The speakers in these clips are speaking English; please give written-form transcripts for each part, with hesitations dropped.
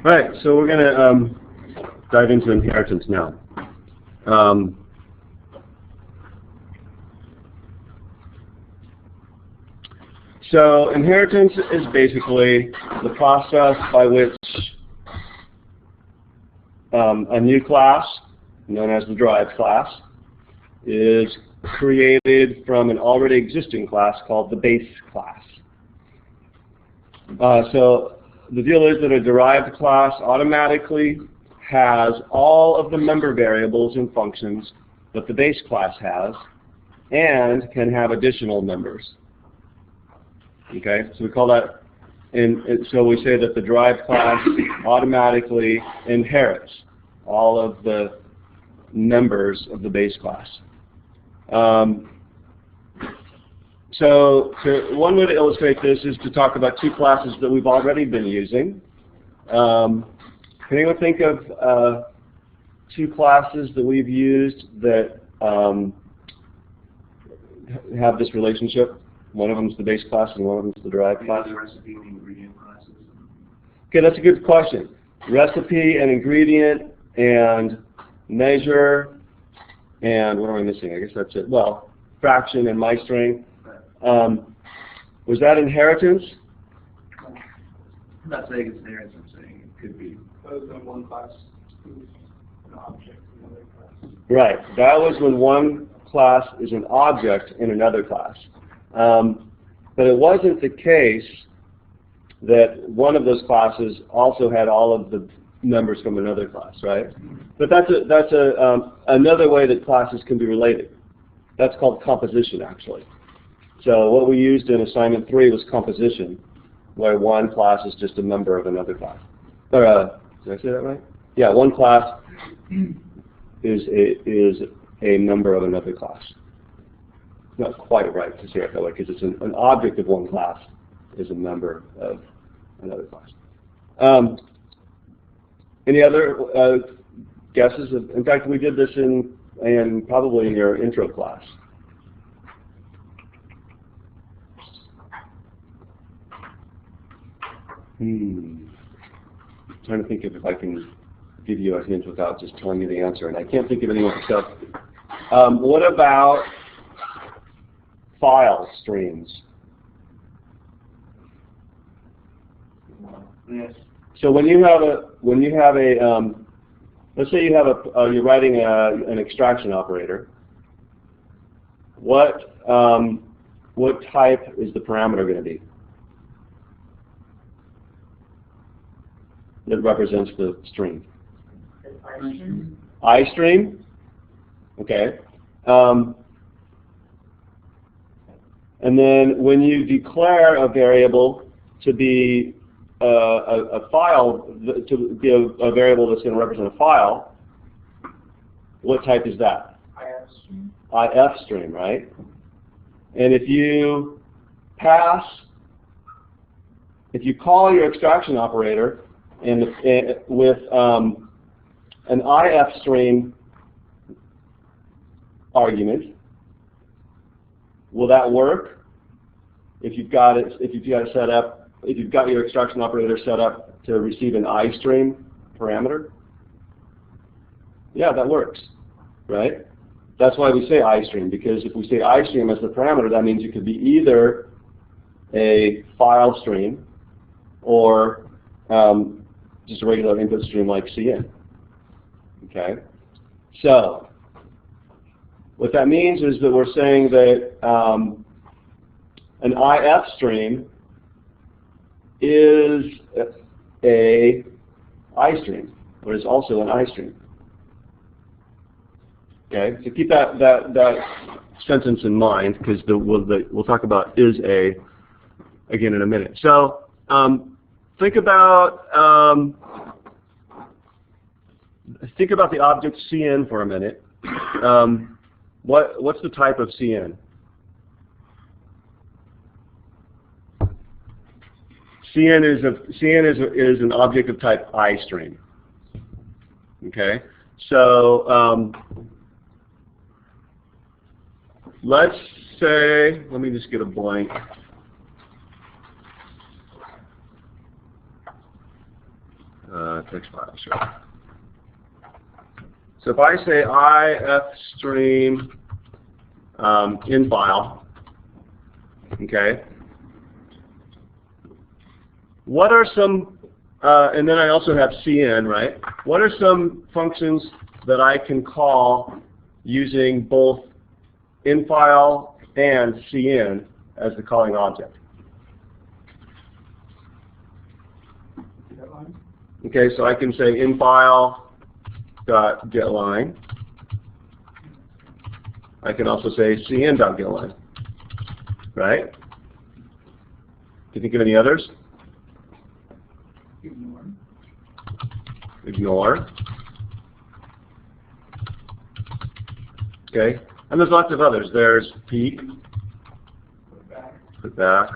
Right, so we're going to dive into inheritance now. So inheritance is basically the process by which a new class, known as the derived class, is created from an already existing class called the base class. So the deal is that a derived class automatically has all of the member variables and functions that the base class has, and can have additional members. Okay, so we call that, so we say that the derived class automatically inherits all of the members of the base class. So one way to illustrate this is to talk about two classes that we've already been using. Can anyone think of two classes that we've used that have this relationship? One of them is the base class and one of them is the derived class. The recipe and ingredient classes. Okay, that's a good question. Recipe and ingredient and measure and what am I missing? I guess that's it. Well, fraction and my string. Was that inheritance? I'm not saying it's inheritance, I'm saying it could be. Both in one class, an object in another class. Right. That was when one class is an object in another class. But it wasn't the case that one of those classes also had all of the members from another class, right? But that's another way that classes can be related. That's called composition, actually. So what we used in assignment 3 was composition, where one class is just a member of another class. Or, did I say that right? Yeah, one class is a member of another class. Not quite right to say it that way, because it's an object of one class is a member of another class. Any other guesses? In fact, we did this in probably in your intro class. Trying to think if I can give you a hint without just telling you the answer, and I can't think of anyone. So, what about file streams? Yes. So when you have a let's say you're writing an extraction operator. What type is the parameter going to be that represents the string? iStream. Okay. And then when you declare a variable to be a file, to be a variable that's going to represent a file, what type is that? IF stream, right? And if you call your extraction operator with an IF stream argument, will that work? If you've got your extraction operator set up to receive an iStream parameter? Yeah, that works, right? That's why we say iStream, because if we say iStream as the parameter, that means it could be either a file stream or just a regular input stream like CN. Okay? So, what that means is that we're saying that an IF stream is a iStream, but it's also an iStream. Okay, so keep that sentence in mind, because we'll talk about is a again in a minute. So think about the object CN for a minute. What's the type of CN? CN is an object of type iStream. Okay, so let's say, let me just get a blank. text file, sure. So if I say ifstream in file, okay, what are some, and then I also have cn, right? What are some functions that I can call using both in file and cn as the calling object? Okay, so I can say in file dot getLine. I can also say cn dot getLine, right? Do you think of any others? Ignore. Okay, and there's lots of others. There's peek, put back,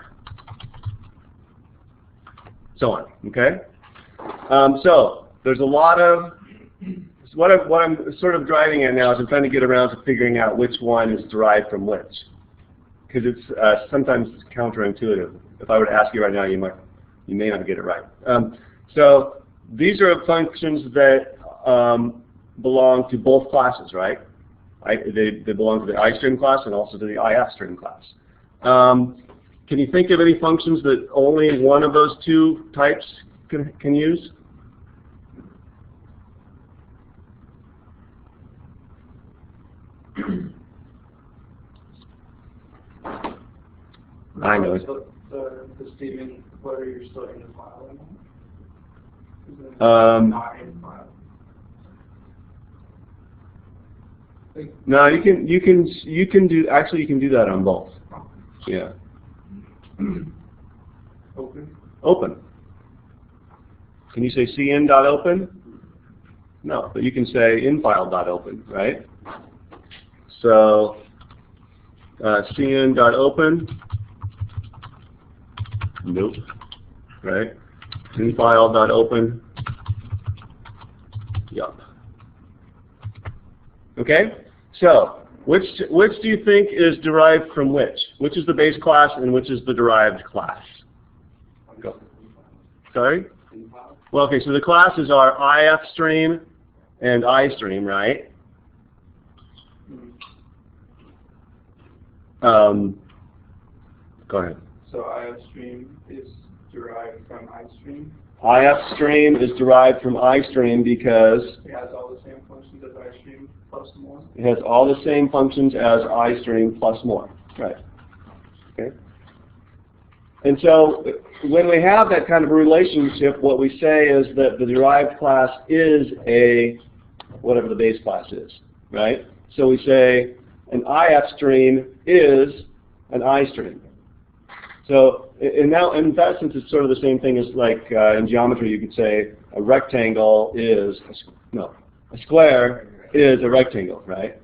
so on. Okay. So there's a lot of what I'm sort of driving at now is I'm trying to get around to figuring out which one is derived from which, because it's sometimes counterintuitive. If I were to ask you right now, you may not get it right. So these are functions that belong to both classes, right? They belong to the iStream class and also to the ifstream class. Can you think of any functions that only one of those two types can use? I know it. The statement, whether you're still in the file or not? Not in the file. No, you can do actually you can do that on both. Yeah. Open. Open. Can you say cn.open? No, but you can say infile.open, right? So cn.open. Nope. Right? Infile.open. Yup. Okay? So, which do you think is derived from which? Which is the base class and which is the derived class? Go. Sorry? Well, okay, so the classes are ifstream and iStream, right? Go ahead. So ifstream is derived from iStream? ifstream is derived from iStream because It has all the same functions as iStream plus more? it has all the same functions as iStream plus more. Right. Okay. And so when we have that kind of a relationship, what we say is that the derived class is a whatever the base class is, right? So we say an ifstream is an iStream. So in that sense, it's sort of the same thing as like in geometry, you could say a rectangle is a square is a rectangle, right?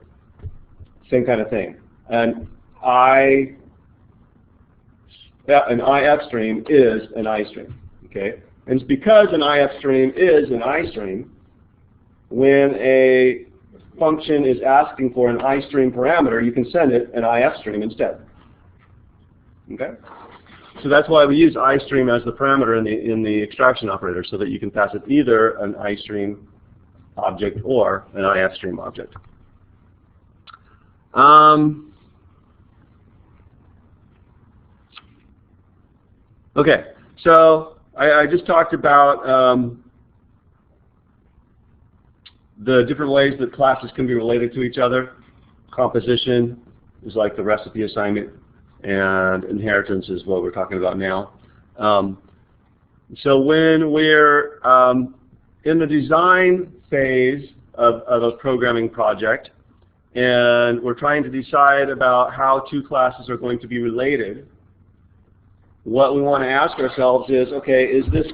Same kind of thing. And an ifstream is an iStream, okay? And it's because an ifstream is an iStream, when a function is asking for an iStream parameter, you can send it an ifstream instead. Okay? So that's why we use iStream as the parameter in the extraction operator, so that you can pass it either an iStream object or an ifstream object. Okay, so I just talked about the different ways that classes can be related to each other. Composition is like the recipe assignment, and inheritance is what we're talking about now. So when we're in the design phase of a programming project, and we're trying to decide about how two classes are going to be related, what we want to ask ourselves is, okay, is it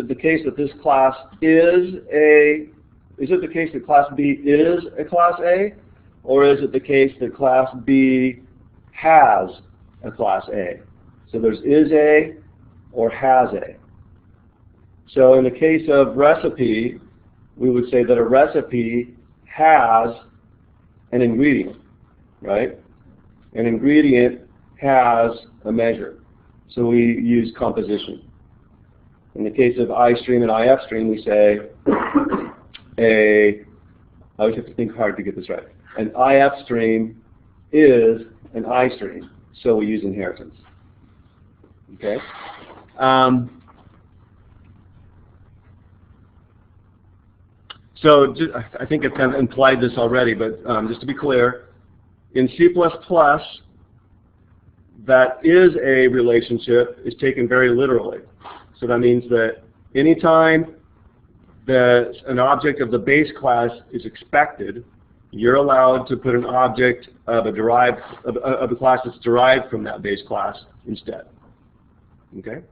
the case that this class is it the case that class B is a class A, or is it the case that class B has a class A? So there's is A or has A. So in the case of recipe, we would say that a recipe has an ingredient, right? An ingredient has a measure. So we use composition. In the case of iStream and IFStream, we say I always have to think hard to get this right. An IFStream is an iStream, so we use inheritance. Okay. So I think I've kind of implied this already, but just to be clear, in C++, that is a relationship is taken very literally. So that means that anytime that an object of the base class is expected, you're allowed to put an object of a class that's derived from that base class instead. Okay.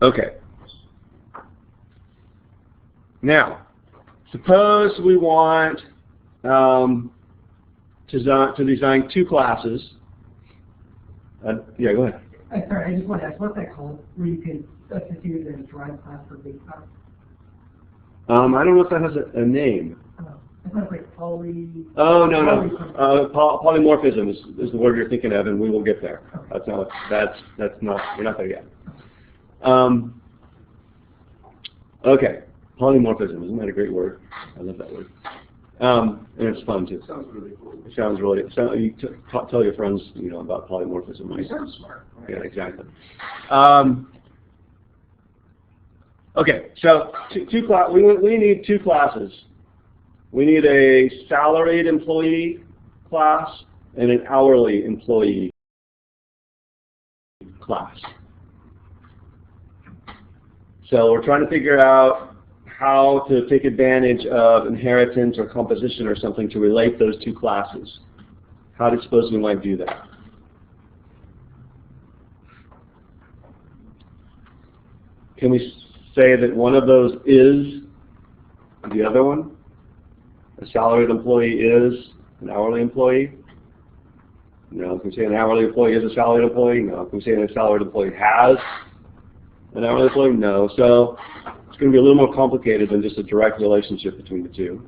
Okay. Now, suppose we want to design two classes. Yeah, go ahead. Sorry, I just want to ask, what's that called, where you can substitute a derived class for base class? I don't know if that has a name. Oh, I thought it was like poly... Oh, no. Polymorphism is the word you're thinking of, and we will get there. Okay. We're not there yet. Okay, polymorphism, isn't that a great word? I love that word. And it's fun too. Sounds really cool. It sounds really, you tell your friends, about polymorphism. Right? You sound smart. Right? Yeah, exactly. Okay, so we need two classes. We need a salaried employee class and an hourly employee class. So we're trying to figure out how to take advantage of inheritance or composition or something to relate those two classes. How do you suppose we might do that? Can we say that one of those is the other one? A salaried employee is an hourly employee? No. Can we say an hourly employee is a salaried employee? No. Can we say a salaried employee has an hourly employee? No. So it's going to be a little more complicated than just a direct relationship between the two.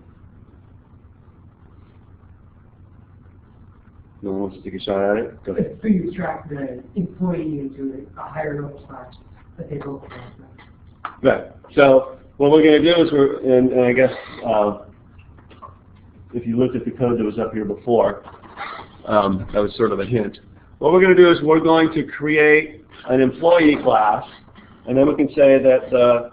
No one wants to take a shot at it? Go ahead. So you extract the employee into a higher level class that they both have. Right. So what we're going to do is and I guess if you looked at the code that was up here before, that was sort of a hint. What we're going to do is we're going to create an employee class, and then we can say that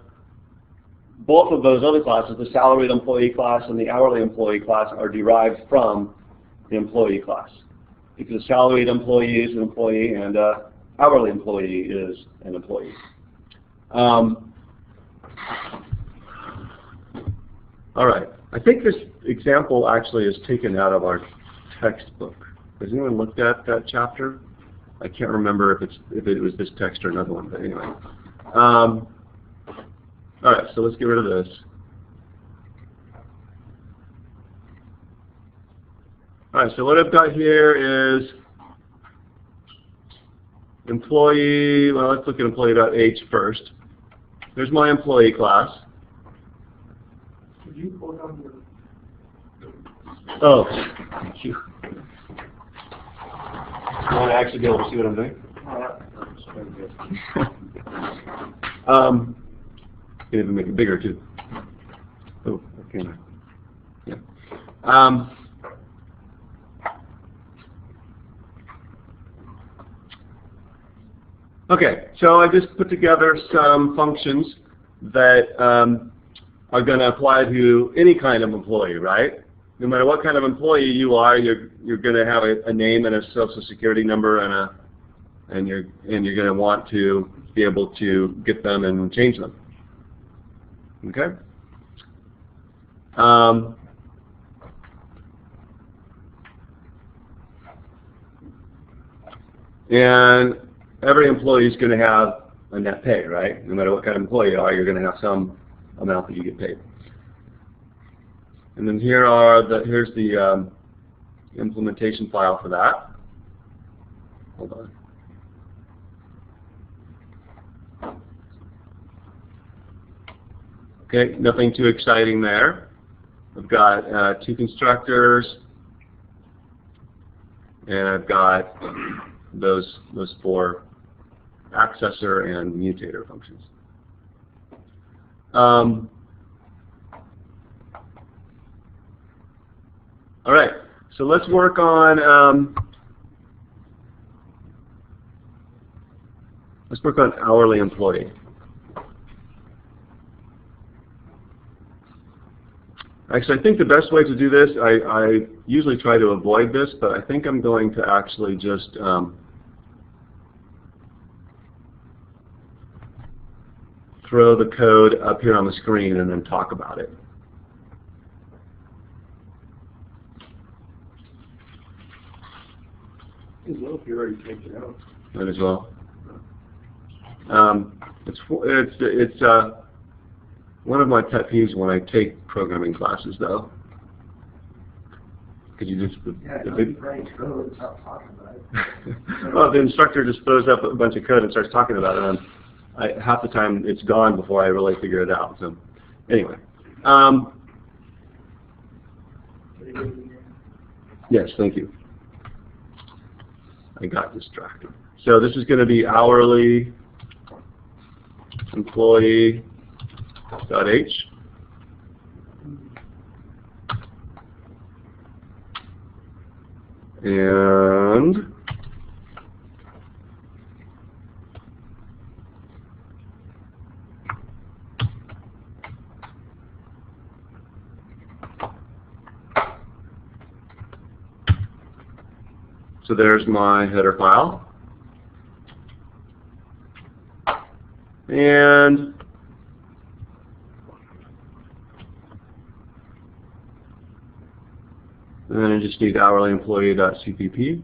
both of those other classes, the salaried employee class and the hourly employee class, are derived from the employee class. Because a salaried employee is an employee and an hourly employee is an employee. All right. I think this example actually is taken out of our textbook. Has anyone looked at that chapter? I can't remember if it was this text or another one, but anyway. All right, so let's get rid of this. All right, so what I've got here is employee. Well, let's look at employee.h first. There's my employee class. Could you pull down your... Oh, thank you. You want to actually be able to see what I'm doing? Can even make it bigger too. Oh, okay. Yeah. Okay, so I just put together some functions that are going to apply to any kind of employee, right? No matter what kind of employee you are, you're going to have a name and a social security number and you're going to want to be able to get them and change them. Okay. And every employee is going to have a net pay, right? No matter what kind of employee you are, you're going to have some amount that you get paid. And then here's the implementation file for that. Hold on. Okay, nothing too exciting there. I've got two constructors, and I've got those four accessor and mutator functions. All right, so let's work on hourly employee. Actually, I think the best way to do this, I usually try to avoid this, but I think I'm going to actually just throw the code up here on the screen and then talk about it. Well, if you already take it out. Might as well. It's one of my pet peeves when I take programming classes, though. Because you just Write code, stop talking about it. well, the instructor just throws up a bunch of code and starts talking about it, and half the time it's gone before I really figure it out. So, anyway. Yes, thank you. I got distracted. So this is going to be hourly employee.h. And so there's my header file. And then I just need hourly employee.cpp.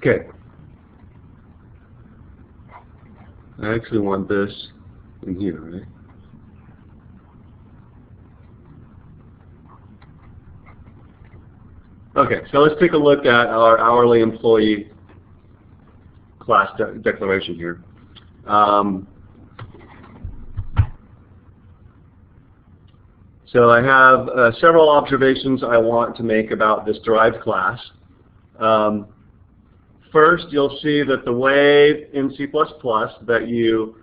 Okay. I actually want this in here, right? Okay, so let's take a look at our hourly employee class declaration here. So I have several observations I want to make about this derived class. First, you'll see that the way in C++ that you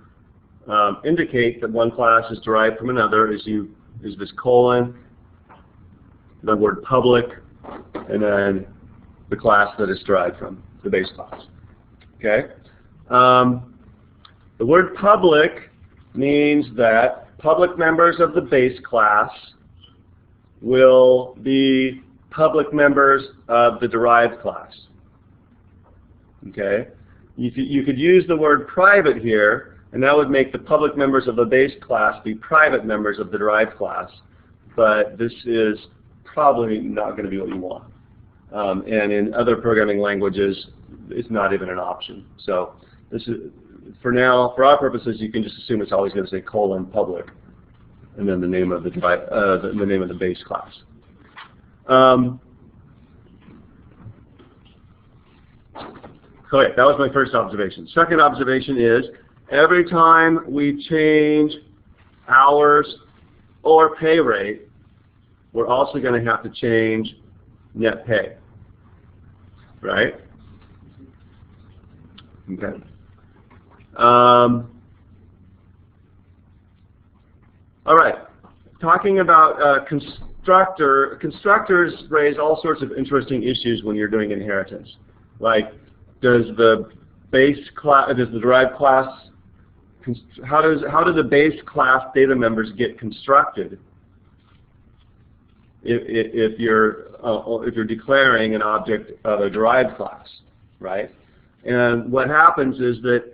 indicate that one class is derived from another is this colon, the word public, and then the class that it's derived from, the base class. Okay? The word public means that public members of the base class will be public members of the derived class. Okay? You could use the word private here, and that would make the public members of the base class be private members of the derived class, but this is probably not going to be what you want. And in other programming languages, it's not even an option. So this is, for now, for our purposes, you can just assume it's always going to say colon public, and then the name of the name of the base class. Okay, that was my first observation. Second observation is every time we change hours or pay rate, we're also going to have to change net pay, right? Okay. All right. Talking about constructors raise all sorts of interesting issues when you're doing inheritance. Like, does the derived class, how do the base class data members get constructed if you're declaring an object of a derived class, right? And what happens is that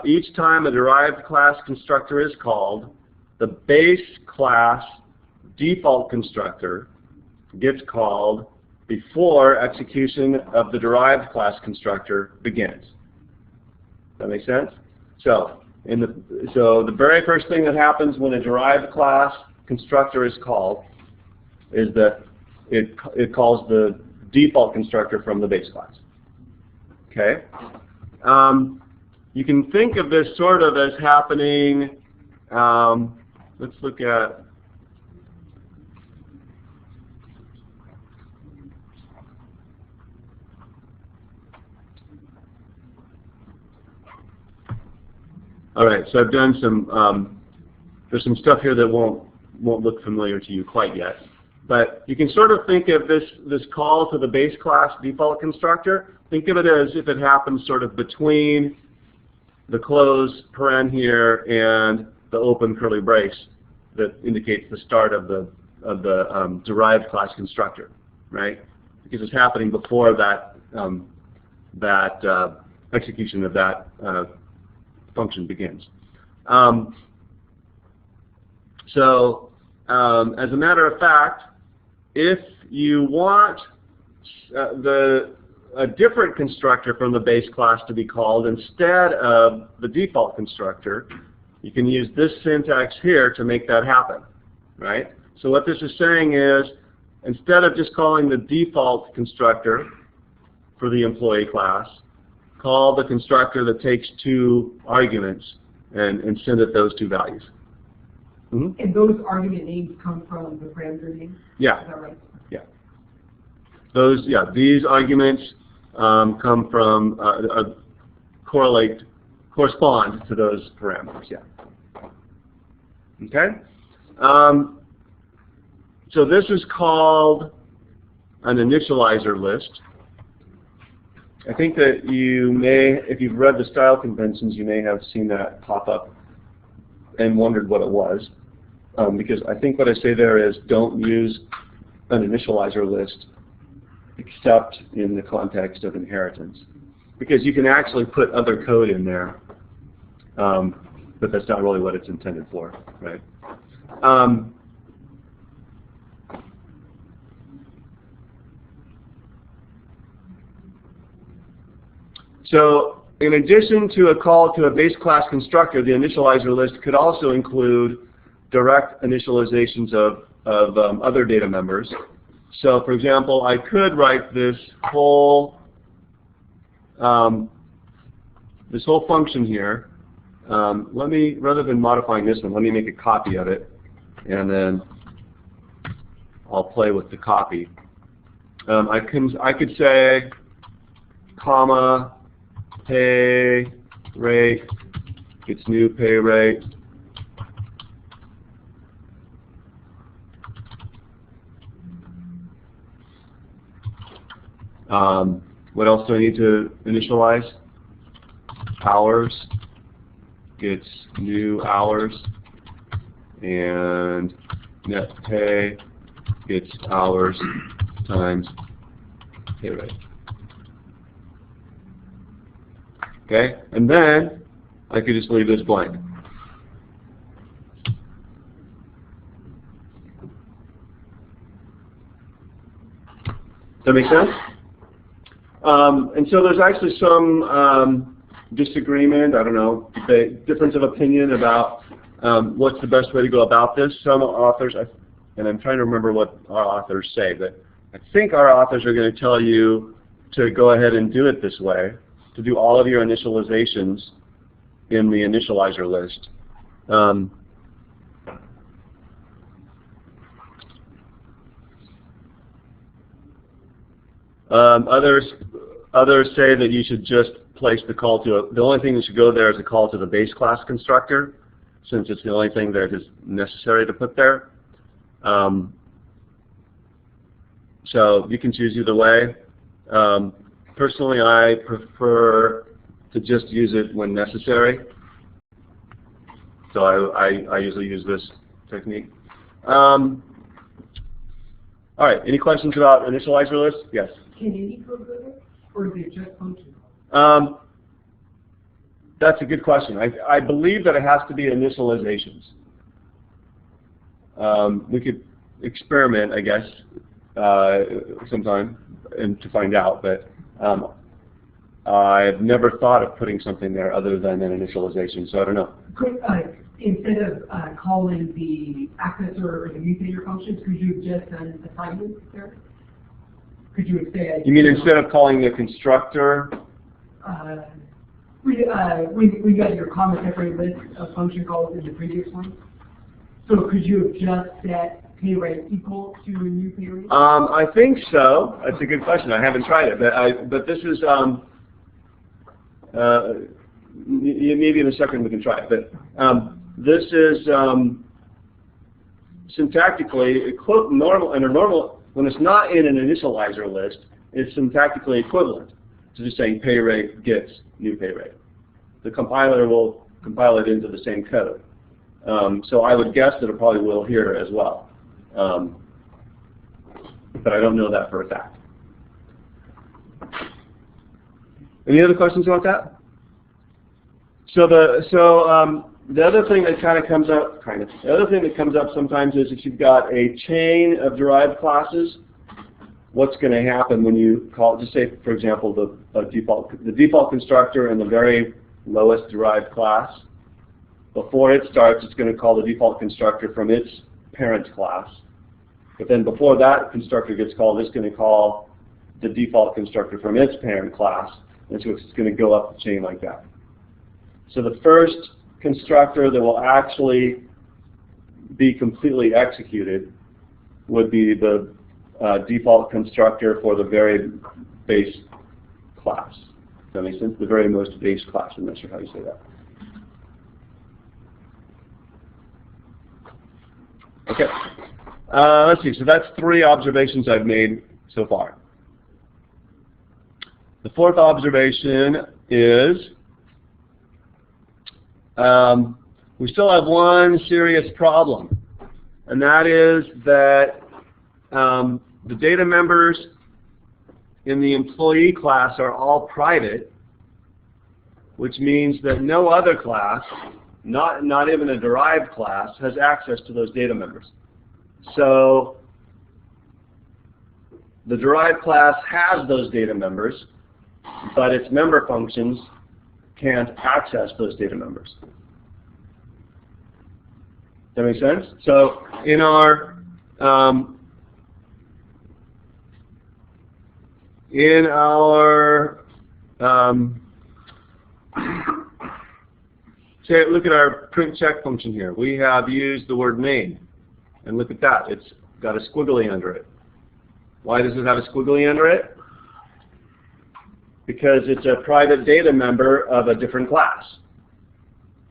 each time a derived class constructor is called, the base class default constructor gets called before execution of the derived class constructor begins. Does that make sense? So, the very first thing that happens when a derived class constructor is called is that it calls the default constructor from the base class. Okay? You can think of this sort of as happening, let's look at, all right, so I've done some, there's some stuff here that won't look familiar to you quite yet. But you can sort of think of this call to the base class default constructor, think of it as if it happens sort of between the close paren here and the open curly brace that indicates the start of the derived class constructor, right? Because it's happening before that execution of that function begins. So as a matter of fact, if you want a different constructor from the base class to be called instead of the default constructor, you can use this syntax here to make that happen, right? So what this is saying is, instead of just calling the default constructor for the employee class, call the constructor that takes 2 arguments and send it those 2 values. Mm-hmm. And those argument names come from the parameter name? Yeah. Is that right? Yeah. These arguments come from, correspond to those parameters, yeah. Okay? So this is called an initializer list. I think that you may, if you've read the style conventions, you may have seen that pop up and wondered what it was. Because I think what I say there is don't use an initializer list except in the context of inheritance. Because you can actually put other code in there, but that's not really what it's intended for, right? So in addition to a call to a base class constructor, the initializer list could also include direct initializations of other data members. So for example, I could write this whole function here. Let me, rather than modifying this one, let me make a copy of it, and then I'll play with the copy. I could say, comma, pay rate, gets new pay rate. What else do I need to initialize? Hours gets new hours, and net pay gets hours times pay rate. Okay, and then I could just leave this blank. Does that make sense? And so there's actually some disagreement, I don't know, difference of opinion about what's the best way to go about this. Some authors, and I'm trying to remember what our authors say, but I think our authors are going to tell you to go ahead and do it this way, to do all of your initializations in the initializer list. Others say that you should just place the call to the only thing that should go there is a call to the base class constructor, since it's the only thing that is necessary to put there. So you can choose either way. Personally, I prefer to just use it when necessary. So I usually use this technique. All right, any questions about initializer lists? Yes? Can any code go there, or is it just function? That's a good question. I believe that it has to be initializations. experiment, I guess, sometime and to find out, but I've never thought of putting something there other than an initialization, so I don't know. Could, instead of calling the accessor or the mutator functions, could you have just done assignments there? Could you have said... You mean instead of calling the constructor? We got your comma separated list of function calls in the previous one. So could you have just set pay rate equal to a new pay rate? I think so. That's a good question. I haven't tried it, but this is maybe in a second we can try it. But this is syntactically normal in a normal when it's not in an initializer list. It's syntactically equivalent to just saying pay rate gets new pay rate. The compiler will compile it into the same code. So I would guess that it probably will here as well. But I don't know that for a fact. Any other questions about that? So the other thing that kind of comes up, the other thing that comes up sometimes is if you've got a chain of derived classes, what's going to happen when you call, just say for example the default constructor in the very lowest derived class. Before it starts, it's going to call the default constructor from its parent class. But then before that constructor gets called, it's going to call the default constructor from its parent class. And so it's going to go up the chain like that. So the first constructor that will actually be completely executed would be the default constructor for the very base class. Does that make sense? The very most base class. I'm not sure how you say that. Okay. Let's see. So that's 3 observations I've made so far. The fourth observation is we still have one serious problem, and that is that the data members in the employee class are all private, which means that no other class, not even a derived class, has access to those data members. So the derived class has those data members, but its member functions can't access those data members. Does that make sense? So in our look at our print check function here. We have used the word main. And look at that. It's got a squiggly under it. Why does it have a squiggly under it? Because it's a private data member of a different class.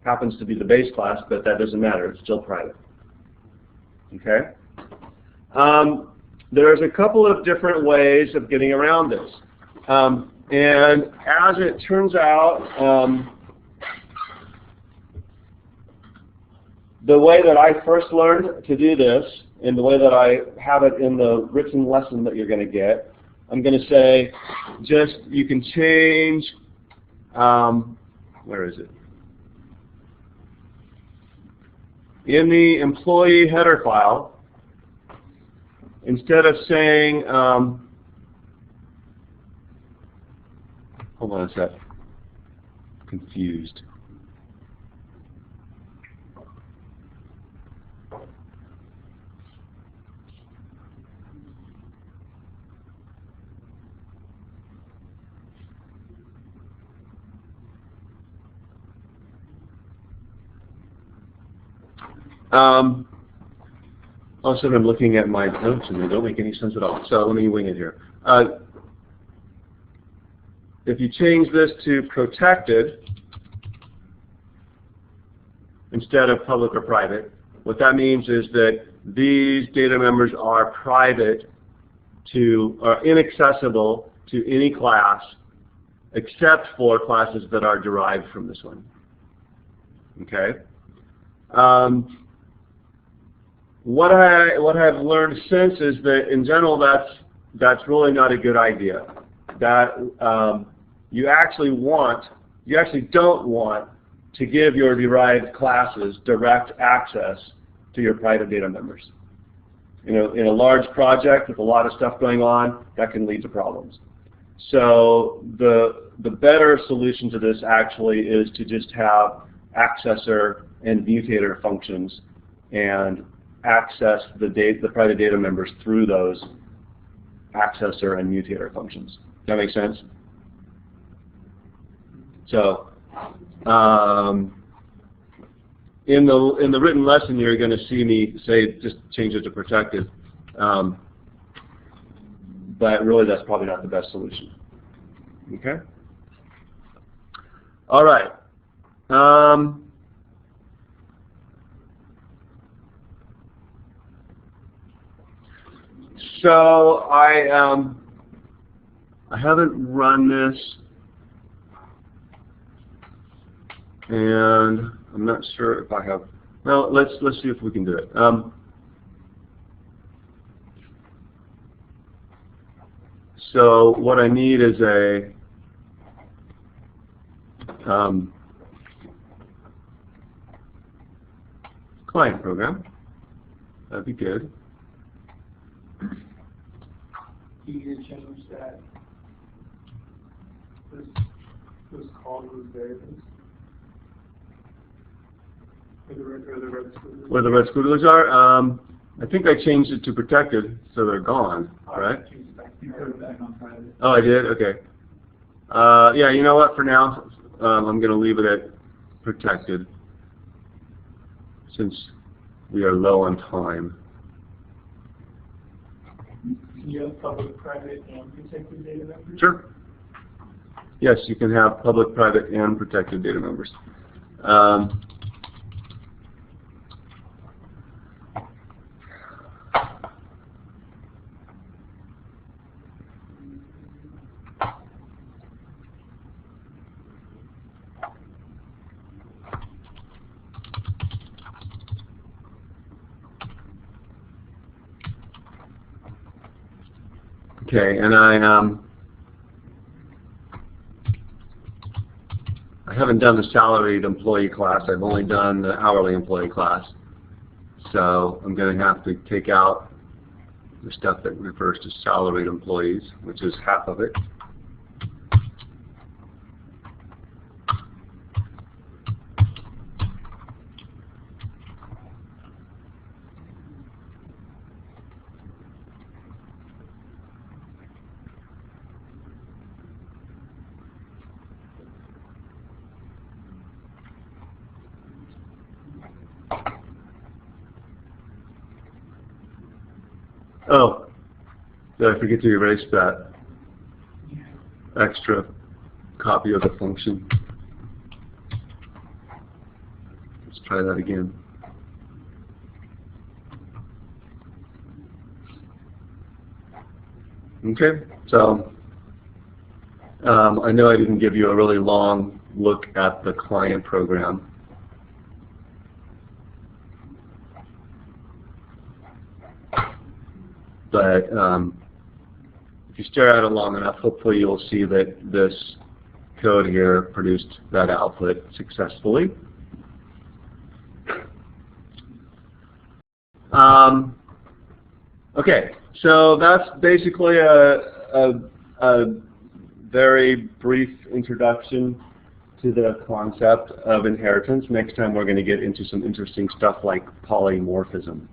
Happens to be the base class, but that doesn't matter. It's still private. Okay? There's a couple of different ways of getting around this. And as it turns out, the way that I first learned to do this, and the way that I have it in the written lesson that you're going to get, I'm going to say you can change, where is it? In the employee header file, instead of saying, hold on a sec, confused. All of a sudden I'm looking at my notes and they don't make any sense at all. So let me wing it here. If you change this to protected instead of public or private, what that means is that these data members are private are inaccessible to any class except for classes that are derived from this one. Okay? What I've learned since is that in general that's really not a good idea. That you actually don't want to give your derived classes direct access to your private data members. in a large project with a lot of stuff going on, that can lead to problems. So the better solution to this actually is to just have accessor and mutator functions and access the private data members through those accessor and mutator functions. Does that make sense? So in the written lesson, you're going to see me say just change it to protected, but really that's probably not the best solution. Okay. All right. So I haven't run this, and I'm not sure if I have. Well, let's see if we can do it. So what I need is a client program. That'd be good. You can change that. Those called those variables. Where the red squiggles. Where the red squiggles are? I think I changed it to protected, so they're gone, right? You put it back on private. Oh, I did? Okay. Yeah, you know what? For now, I'm going to leave it at protected, since we are low on time. You have public, private, and protected data members? Sure. Yes, you can have public, private, and protected data members. Okay, and I haven't done the salaried employee class. I've only done the hourly employee class. So I'm going to have to take out the stuff that refers to salaried employees, which is half of it. Oh, did I forget to erase that extra copy of the function? Let's try that again. Okay, so I know I didn't give you a really long look at the client program. But if you stare at it long enough, hopefully you'll see that this code here produced that output successfully. Okay, so that's basically a very brief introduction to the concept of inheritance. Next time we're going to get into some interesting stuff like polymorphism.